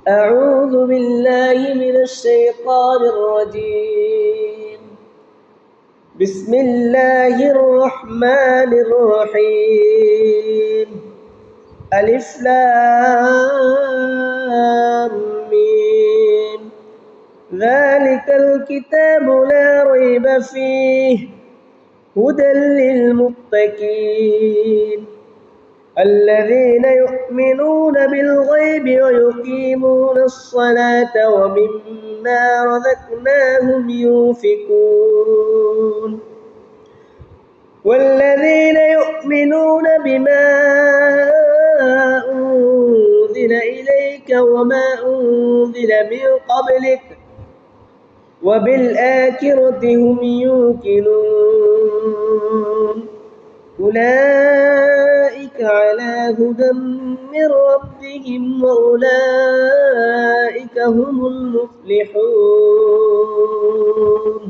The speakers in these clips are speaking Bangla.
أعوذ بالله من الشيطان الرجيم. بسم الله الرحمن الرحيم. ألف لام ميم. ذلك الكتاب لا ريب فيه هدى للمتقين الذين يؤمنون بالغيب ويقيمون الصلاة ومما رزقناهم ينفقون والذين يؤمنون بما أنزل إليك وما أنزل من قبلك وبالآخرة هم يوقنون أولئك على هدى من ربهم وأولئك هم المفلحون.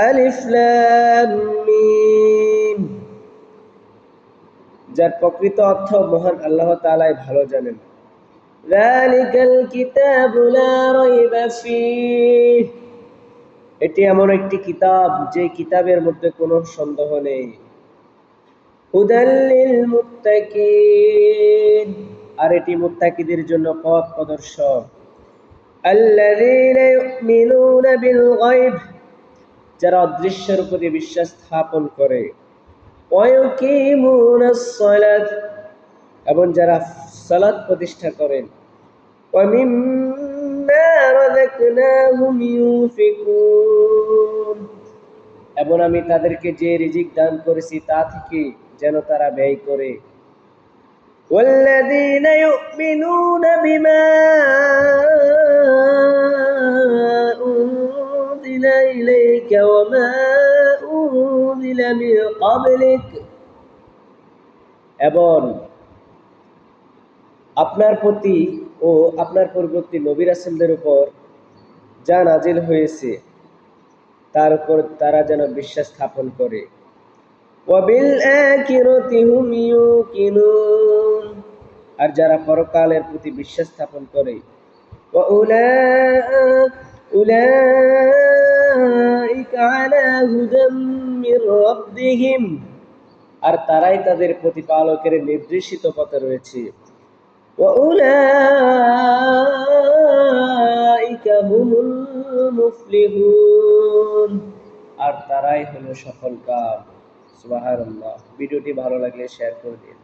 ألف لام ميم. যার প্রকৃত অর্থ মহান আল্লাহ তাআলাই ভালো জানেন। যালিকাল কিতাবু লা রাইবা ফীহ। এটি এমন একটি কিতাব যে কিতাবের মধ্যে কোনো সন্দেহ নেই। হুদাল লিল মুত্তাকিন, আর এটি মুত্তাকিদের জন্য পথ প্রদর্শক। আল্লাযীনা ইউমিনুনা বিল গায়ব, যারা অদৃশ্যের প্রতি বিশ্বাস স্থাপন করে। ওয়া ইউকিমুনাস সালাত, এবং যারা সালাত প্রতিষ্ঠা করেন। ওয়া মিম্মা রাযাকনাহুম ইউনফিকুন, এবং আমি তাদেরকে যে রিজিক দান করেছি তা থেকে যেন তারা ব্যয় করে। ওয়াল্লাযীনা ইউমিনুনা বিমা উনজিলা ইলাইকা ওয়া মা উনজিলা মিন ক্বাবলিক, এবং আপনার প্রতি ও আপনার পূর্ববর্তী নবী রাসূলদের উপর যা নাজিল হয়েছে তার উপর তারা যেন বিশ্বাস স্থাপন করে। ওয়াবিল আখিরাতি হুম ইউকিনুন, আর যারা পরকালের প্রতি বিশ্বাস স্থাপন করে। ওয়া উলাইকা আলা হুদাম মির রাব্বিহিম, আর তারাই তাদের প্রতিপালকের নির্দেশিত পথে রয়েছে। ওয়া উলাইকা হুমুল মুফলিহুন, আর তারাই হলো সফলকাম। সুবহানাল্লাহ। ভিডিওটি ভালো লাগলে শেয়ার করে দিন।